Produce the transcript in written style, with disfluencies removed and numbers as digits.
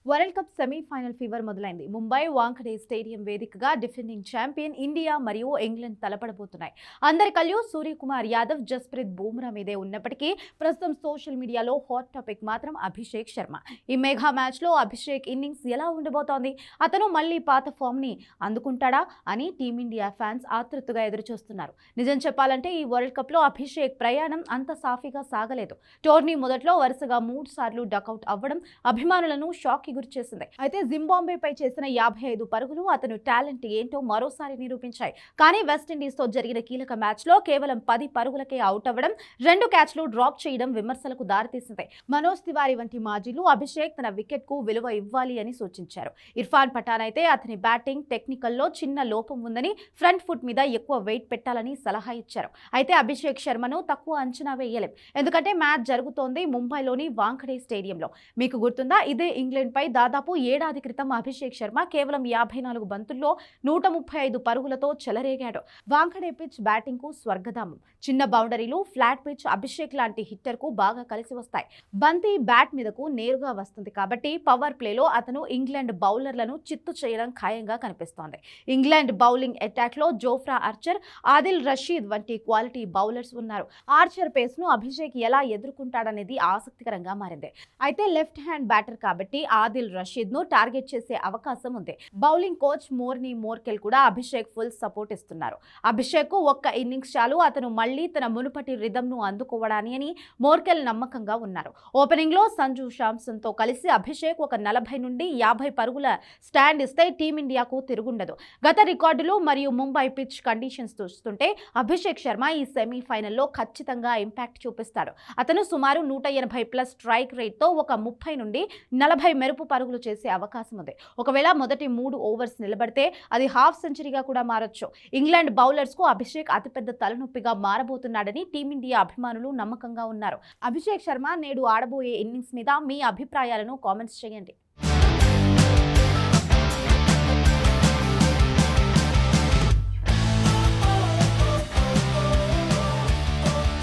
World cup semi-final fever మొదలైంది. Mumbai Wankhede stadium వేదికగా defending champion India మరియు ఇంగ్లాండ్ తలపడబోతున్నాయి. అందరి కళ్ళు సూర్యకుమార్ యాదవ్, జస్ప్రీత్ బూమ్రా మీదే ఉన్నప్పటికీ ప్రస్తుతం సోషల్ మీడియాలో హాట్ టాపిక్ మాత్రం అభిషేక్ శర్మ. ఈ మెగా మ్యాచ్ లో అభిషేక్ ఇన్నింగ్స్ ఎలా ఉండబోతోంది? అతను మళ్లీ పాత ఫామ్ ని అందుకుంటాడా అని టీమిండియా ఫ్యాన్స్ ఆతృతగా ఎదురుచూస్తున్నారు. నిజం చెప్పాలంటే ఈ వరల్డ్ కప్ లో అభిషేక్ ప్రయాణం అంత సాఫీగా సాగలేదు. టోర్నీ మొదట్లో వరుసగా 3 సార్లు డకౌట్ అవ్వడం అభిమానులను షాక్ గురిచేసింది. అయితే జింబాబ్వేపై చేసిన 55 పరుగులు అతను టాలెంట్ ఏంటో మరోసారి నిరూపించాయి. కానీ వెస్టిండీస్ తో జరిగిన కీలక మ్యాచ్ లో కేవలం 10 పరుగులకే అవుట్ అవ్వడం, 2 క్యాచ్లు డ్రాప్ చేయడం విమర్శలకు దారితీసింది. మనోజ్ తివారీ వంటి మాజీలు అభిషేక్ తన వికెట్ కు విలువ ఇవ్వాలి అని సూచించారు. ఇర్ఫాన్ పఠాన్ అయితే అతని బ్యాటింగ్ టెక్నికల్లో చిన్న లోపం ఉందని, ఫ్రంట్ ఫుట్ మీద ఎక్కువ వెయిట్ పెట్టాలని సలహా ఇచ్చారు. అయితే అభిషేక్ శర్మను తక్కువ అంచనా వేయలేం. ఎందుకంటే మ్యాచ్ జరుగుతోంది ముంబైలోని వాంఖడే స్టేడియంలో. మీకు గుర్తుందా, ఇదే ఇంగ్లాండ్ పై దాదాపు ఏడాది క్రితం అభిషేక్ శర్మ కేవలం 54 బంతుల్లో 135 పరుగులతో చెలరేగాడు. వాంఖడే పిచ్ బ్యాటింగ్ కు స్వర్గధామం. చిన్న బౌండరీలు, ఫ్లాట్ పిచ్ అభిషేక్ లాంటి హిట్టర్ కు బాగా కలిసి వస్తాయి. బంతి బ్యాట్ మీదకు నేరుగా వస్తుంది కాబట్టి పవర్ ప్లేలో అతను ఇంగ్లాండ్ బౌలర్లను చిత్తు చేయడం ఖాయంగా కనిపిస్తోంది. ఇంగ్లాండ్ బౌలింగ్ అటాక్ లో జోఫ్రా ఆర్చర్, ఆదిల్ రషీద్ వంటి క్వాలిటీ బౌలర్స్ ఉన్నారు. ఆర్చర్ పేస్ ను అభిషేక్ ఎలా ఎదుర్కొంటాడనేది ఆసక్తికరంగా మారింది. అయితే లెఫ్ట్ హ్యాండ్ బ్యాటర్ కాబట్టి ఆదిల్ రషీద్ ను టార్గెట్ చేసే అవకాశం ఉంది. బౌలింగ్ కోచ్ మోర్నీ మోర్కెల్ కూడా అభిషేక్ ఫుల్ సపోర్ట్ ఇస్తున్నారు. అభిషేక్ కు ఒక్క ఇన్నింగ్స్ చాలు అతను మళ్లీ తన మునుపటి రిథమ్ ను అందుకోవడానికి అని మోర్కెల్ నమ్మకంగా ఉన్నారు. ఓపెనింగ్ లో సంజు శాంసన్ తో కలిసి అభిషేక్ ఒక 40 నుండి 50 పరుగుల స్టాండ్ ఇస్తే టీమిండియాకు తిరుగుండదు. గత రికార్డులు మరియు ముంబై పిచ్ కండిషన్స్ చూస్తుంటే అభిషేక్ శర్మ ఈ సెమీఫైనల్లో ఖచ్చితంగా ఇంపాక్ట్ చూపిస్తాడు. అతను సుమారు 180+ స్ట్రైక్ రేట్ తో ఒక 30 నుండి 40 మెరుపు పరుగులు చేసే అవకాశం ఉంది. ఒకవేళ మొదటి 3 ఓవర్స్ నిలబడితే అది హాఫ్ సెంచరీగా కూడా మారొచ్చు. ఇంగ్లాండ్ బౌలర్స్ కు అభిషేక్ అతిపెద్ద తలనొప్పిగా మారబోతున్నాడని టీమిండియా అభిమానులు నమ్మకంగా ఉన్నారు. అభిషేక్ శర్మ నేడు ఆడబోయే ఇన్నింగ్స్ మీద మీ అభిప్రాయాలను కామెంట్స్ చేయండి.